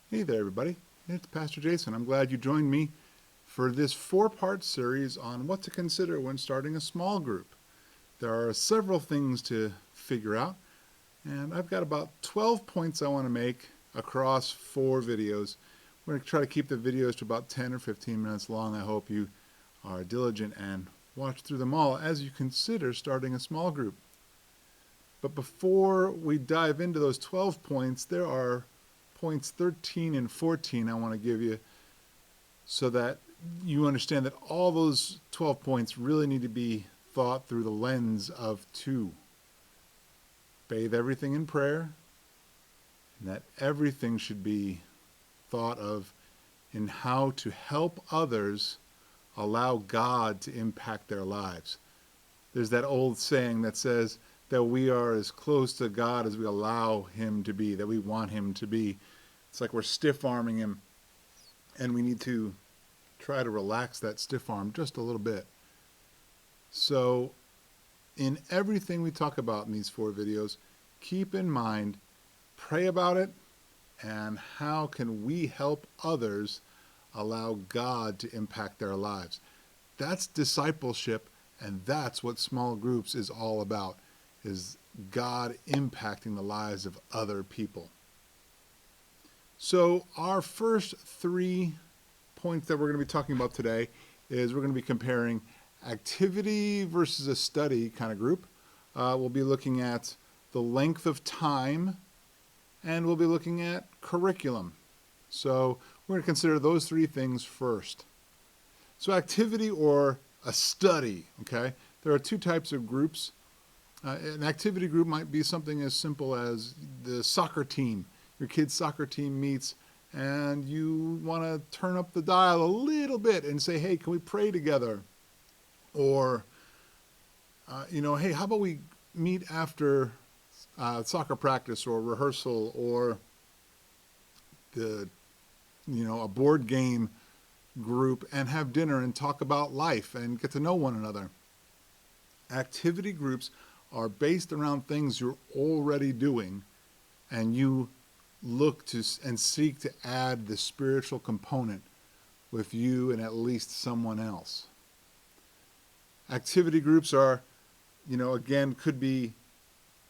Hey there, everybody. It's Pastor Jason. I'm glad you joined me for this four-part series on what to consider when starting a small group. There are several things to figure out, and I've got about 12 points I want to make across four videos. We're going to try to keep the videos to about 10 or 15 minutes long. I hope you are diligent and watch through them all as you consider starting a small group. But before we dive into those 12 points, there are points 13 and 14 I want to give you so that you understand that all those 12 points really need to be thought through the lens of two. Bathe everything in prayer, and that everything should be thought of in how to help others allow God to impact their lives. There's that old saying that says that we are as close to God as we allow him to be, that we want him to be. It's like we're stiff-arming him, and we need to try to relax that stiff arm just a little bit. So in everything we talk about in these four videos, keep in mind, pray about it, and how can we help others allow God to impact their lives. That's discipleship, and that's what small groups is all about, is God impacting the lives of other people. So our first 3 points that we're going to be talking about today is we're going to be comparing activity versus a study kind of group. We'll be looking at the length of time, and we'll be looking at curriculum. So we're going to consider those 3 things first. So activity or a study, okay? There are 2 types of groups. An activity group might be something as simple as the soccer team. Your kid's soccer team meets and you want to turn up the dial a little bit and say, hey, can we pray together? Or, hey, how about we meet after soccer practice or rehearsal or a board game group and have dinner and talk about life and get to know one another. Activity groups are based around things you're already doing, and you look to and seek to add the spiritual component with you and at least someone else. Activity groups are, again, could be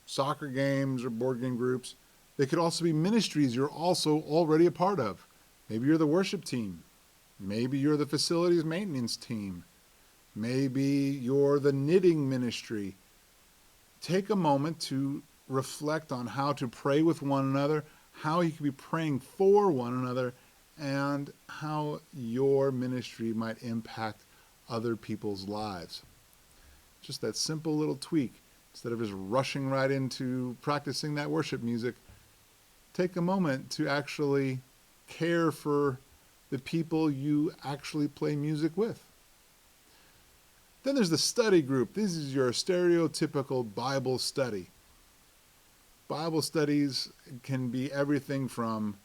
soccer games or board game groups. They could also be ministries you're also already a part of. Maybe you're the worship team. Maybe you're the facilities maintenance team. Maybe you're the knitting ministry. Take a moment to reflect on how to pray with one another, how you can be praying for one another, and how your ministry might impact other people's lives. Just that simple little tweak. Instead of just rushing right into practicing that worship music, take a moment to actually care for the people you actually play music with. Then there's the study group. This is your stereotypical Bible study. Bible studies can be everything from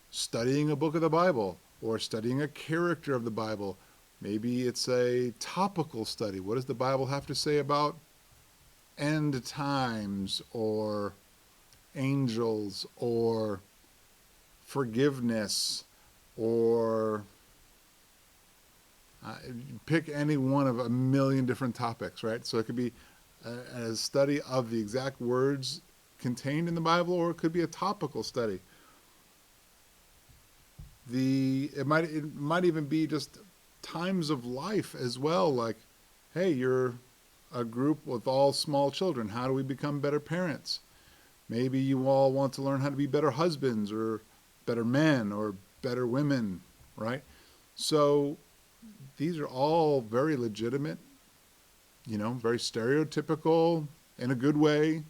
studying a book of the Bible or studying a character of the Bible. Maybe it's a topical study. What does the Bible have to say about end times or angels or forgiveness or pick any one of a million different topics, right? So it could be a study of the exact words contained in the Bible, or it could be a topical study. It might even be just times of life as well, like, hey, you're a group with all small children. How do we become better parents? Maybe you all want to learn how to be better husbands or better men or better women, right? So these are all very legitimate, very stereotypical, in a good way,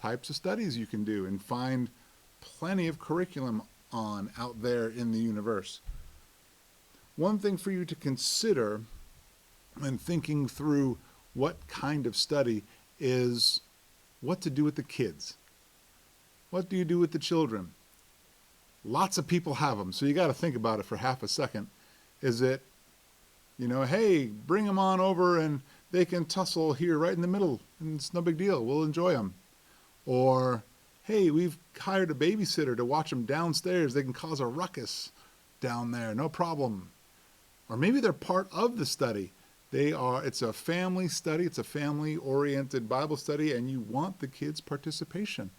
types of studies you can do and find plenty of curriculum on out there in the universe. One thing for you to consider when thinking through what kind of study is what to do with the kids. What do you do with the children? Lots of people have them, so you got to think about it for half a second. Is it, hey, bring them on over and they can tussle here right in the middle, and it's no big deal. We'll enjoy them. Or, Hey, we've hired a babysitter to watch them downstairs. They can cause a ruckus down there, no problem. Or maybe they're part of the study. It's a family study, it's a family-oriented Bible study, and you want the kids' participation.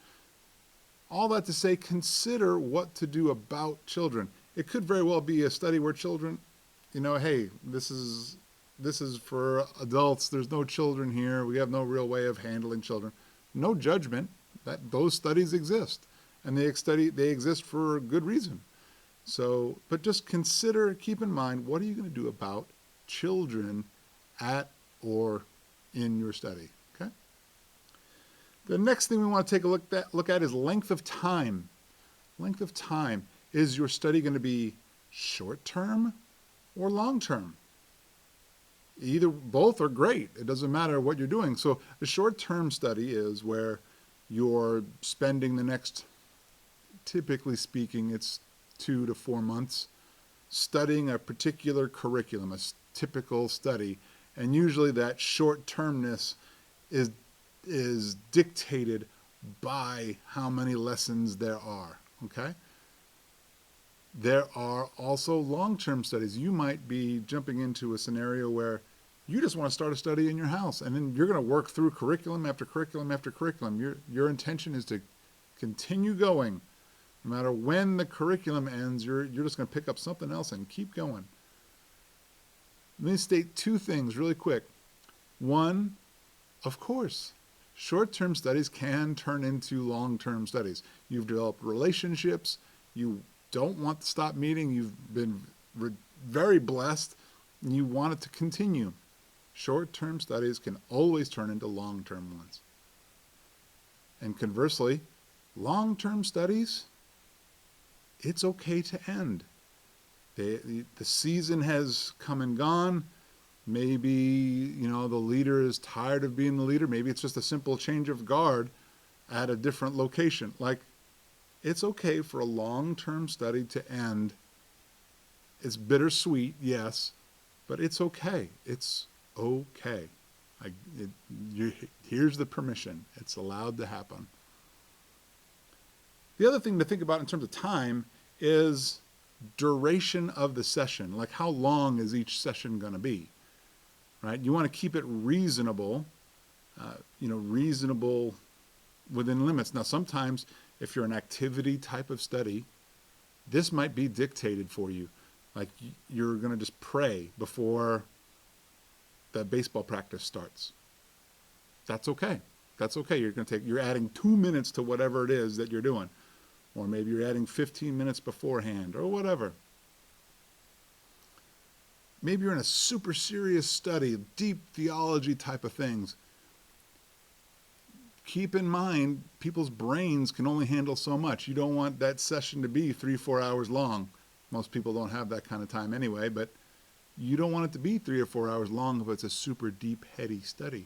All that to say, consider what to do about children. It could very well be a study where children, hey, this is for adults. There's no children here. We have no real way of handling children. No judgment. Those studies exist, and they exist for good reason. So, but just keep in mind, what are you going to do about children at or in your study? Okay. The next thing we want to take a look at is length of time. Length of time. Is your study going to be short term or long term? Both are great. It doesn't matter what you're doing. So a short term study is where you're spending the next, typically speaking, it's 2 to 4 months studying a particular curriculum, a typical study, and usually that short-termness is dictated by how many lessons there are, okay? There are also long-term studies. You might be jumping into a scenario where you just want to start a study in your house, and then you're going to work through curriculum after curriculum after curriculum. Your intention is to continue going. No matter when the curriculum ends, you're just going to pick up something else and keep going. Let me state 2 things really quick. One, of course, short-term studies can turn into long-term studies. You've developed relationships. You don't want to stop meeting. You've been very blessed, and you want it to continue. Short-term studies can always turn into long-term ones. And conversely, long-term studies, it's okay to end. The season has come and gone. Maybe, the leader is tired of being the leader. Maybe it's just a simple change of guard at a different location. It's okay for a long-term study to end. It's bittersweet, yes, but it's okay. It's okay. Here's the permission. It's allowed to happen. The other thing to think about in terms of time is duration of the session. Like, how long is each session going to be? Right? You want to keep it reasonable, reasonable within limits. Now, sometimes if you're an activity type of study, this might be dictated for you. Like, you're going to just pray before the baseball practice starts. That's okay. That's okay. You're adding 2 minutes to whatever it is that you're doing. Or maybe you're adding 15 minutes beforehand, or whatever. Maybe you're in a super serious study, deep theology type of things. Keep in mind, people's brains can only handle so much. You don't want that session to be 3-4 hours long. Most people don't have that kind of time anyway, but you don't want it to be 3 or 4 hours long if it's a super deep, heady study.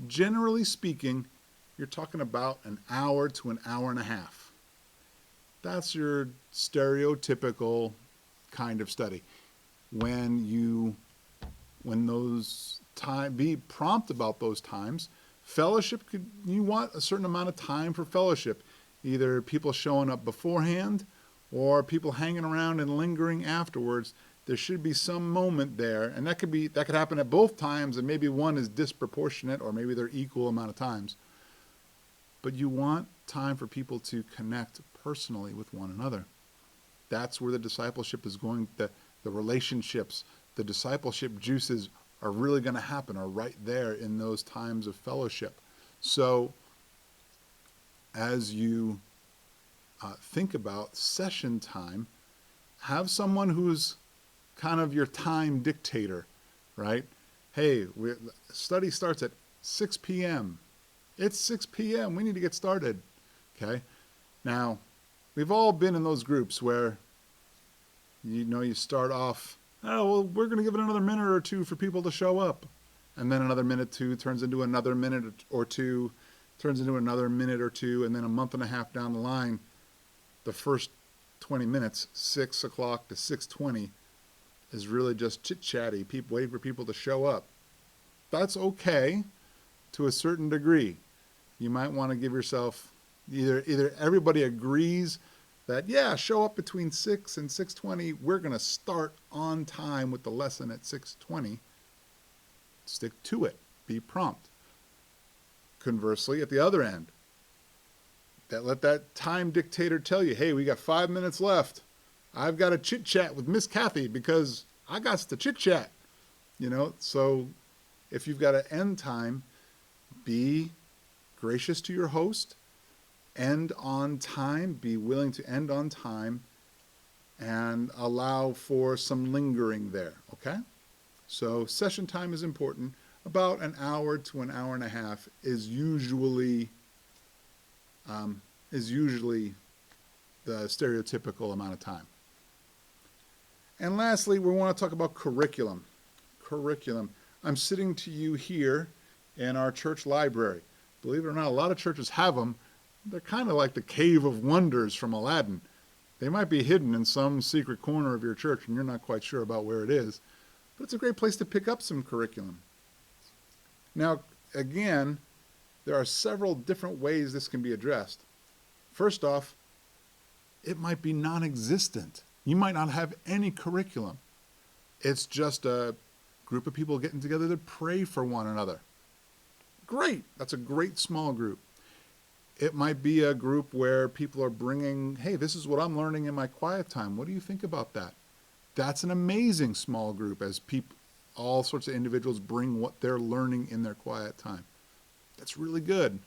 Generally speaking, you're talking about an hour to an hour and a half. That's your stereotypical kind of study. When those be prompt about those times. Fellowship, you want a certain amount of time for fellowship. Either people showing up beforehand or people hanging around and lingering afterwards. There should be some moment there, and that could happen at both times, and maybe one is disproportionate, or maybe they're equal amount of times. But you want time for people to connect personally with one another. That's where the discipleship is going. The relationships, the discipleship juices are really going to happen, are right there in those times of fellowship. So as you think about session time, have someone who's kind of your time dictator, right? Hey, study starts at 6 p.m. It's 6 p.m. We need to get started, okay? Now, we've all been in those groups where, you start off, we're going to give it another minute or two for people to show up. And then another minute, two, turns into another minute or two, turns into another minute or two, and then a month and a half down the line, the first 20 minutes, 6 o'clock to 6:20, is really just chit-chatty, waiting for people to show up. That's okay to a certain degree. You might want to give yourself either everybody agrees that, yeah, show up between 6 and 6:20. We're going to start on time with the lesson at 6:20. Stick to it. Be prompt. Conversely, at the other end, let that time dictator tell you, hey, we got 5 minutes left. I've got a chit chat with Miss Kathy because I got to chit chat. So if you've got an end time, be gracious to your host, end on time, be willing to end on time, and allow for some lingering there, okay? So session time is important. About an hour to an hour and a half is usually the stereotypical amount of time. And lastly, we want to talk about curriculum. I'm sitting to you here in our church library. Believe it or not, a lot of churches have them. They're kind of like the cave of wonders from Aladdin. They might be hidden in some secret corner of your church and you're not quite sure about where it is. But it's a great place to pick up some curriculum. Now, again, there are several different ways this can be addressed. First off, it might be non-existent. You might not have any curriculum. It's just a group of people getting together to pray for one another. Great. That's a great small group. It might be a group where people are bringing, hey, this is what I'm learning in my quiet time. What do you think about that? That's an amazing small group as all sorts of individuals bring what they're learning in their quiet time. That's really good.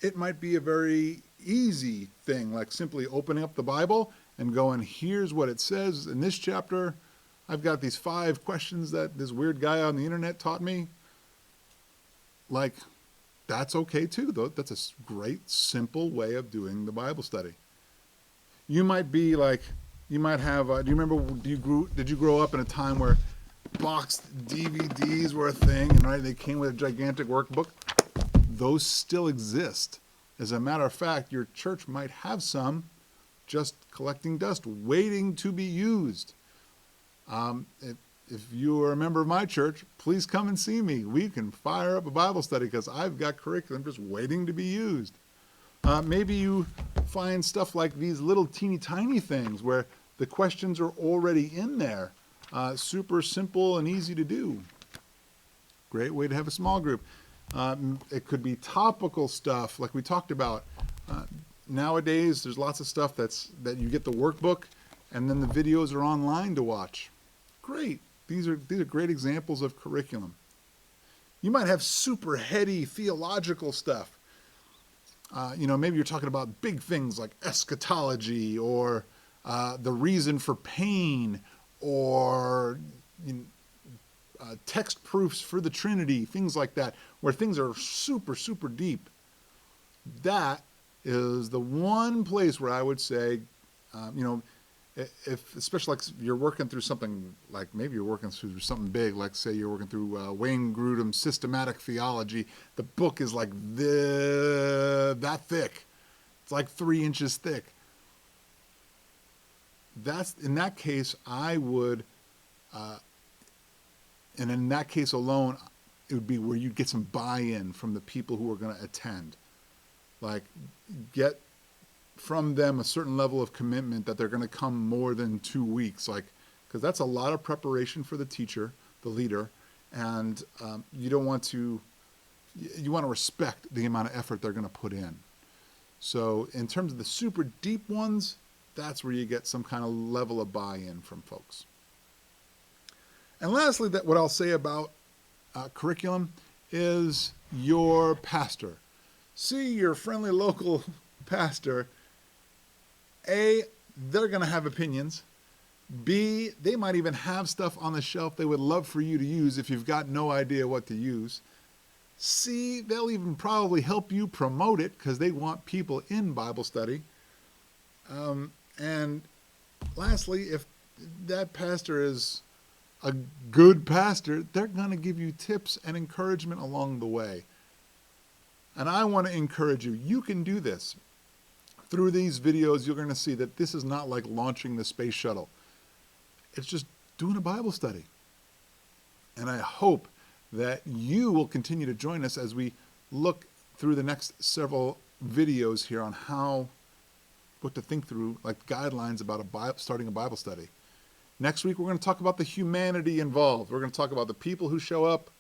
It might be a very easy thing, like simply opening up the Bible and going, here's what it says in this chapter. I've got these 5 questions that this weird guy on the internet taught me. Like, that's okay too, though. That's a great, simple way of doing the Bible study. You might be like, you might have, do you remember, did you grow up in a time where boxed DVDs were a thing, and right, they came with a gigantic workbook? Those still exist. As a matter of fact, your church might have some just collecting dust, waiting to be used. If you are a member of my church, please come and see me. We can fire up a Bible study because I've got curriculum just waiting to be used. Maybe you find stuff like these little teeny tiny things where the questions are already in there. Super simple and easy to do. Great way to have a small group. It could be topical stuff like we talked about. Nowadays, there's lots of stuff that you get the workbook and then the videos are online to watch. Great. These are great examples of curriculum. You might have super heady theological stuff. Maybe you're talking about big things like eschatology or the reason for pain or text proofs for the Trinity, things like that, where things are super, super deep. That is the one place where I would say, if especially like you're working through something like maybe you're working through something big, like say you're working through Wayne Grudem's systematic theology. The book is like that thick. It's like 3 inches thick. That's in that case I would, and in that case alone, it would be where you'd get some buy-in from the people who are going to attend. Like get from them a certain level of commitment that they're going to come more than 2 weeks, because that's a lot of preparation for the teacher, the leader, and you want to respect the amount of effort they're going to put in. So in terms of the super deep ones, that's where you get some kind of level of buy-in from folks. And lastly, what I'll say about curriculum is your pastor. See your friendly local pastor. A, they're going to have opinions. B, they might even have stuff on the shelf they would love for you to use if you've got no idea what to use. C, they'll even probably help you promote it because they want people in Bible study. And lastly, if that pastor is a good pastor, they're going to give you tips and encouragement along the way. And I want to encourage you. You can do this. Through these videos, you're going to see that this is not like launching the space shuttle. It's just doing a Bible study. And I hope that you will continue to join us as we look through the next several videos here on what to think through, like guidelines about starting a Bible study. Next week, we're going to talk about the humanity involved. We're going to talk about the people who show up,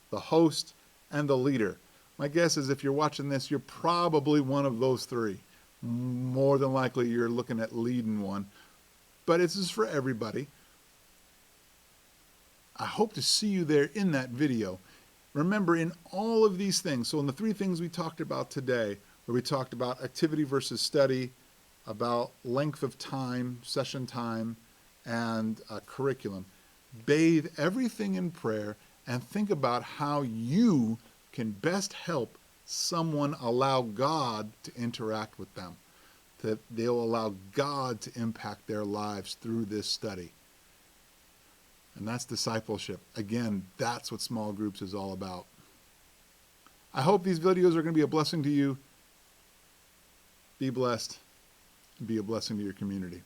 the host, and the leader. My guess is if you're watching this, you're probably one of those three. More than likely, you're looking at leading one. But this is for everybody. I hope to see you there in that video. Remember, in all of these things, so in the three things we talked about today, where we talked about activity versus study, about length of time, session time, and curriculum, bathe everything in prayer and think about how you can best help someone allow God to interact with them, that they'll allow God to impact their lives through this study. And that's discipleship. Again, that's what small groups is all about. I hope these videos are going to be a blessing to you. Be blessed and be a blessing to your community.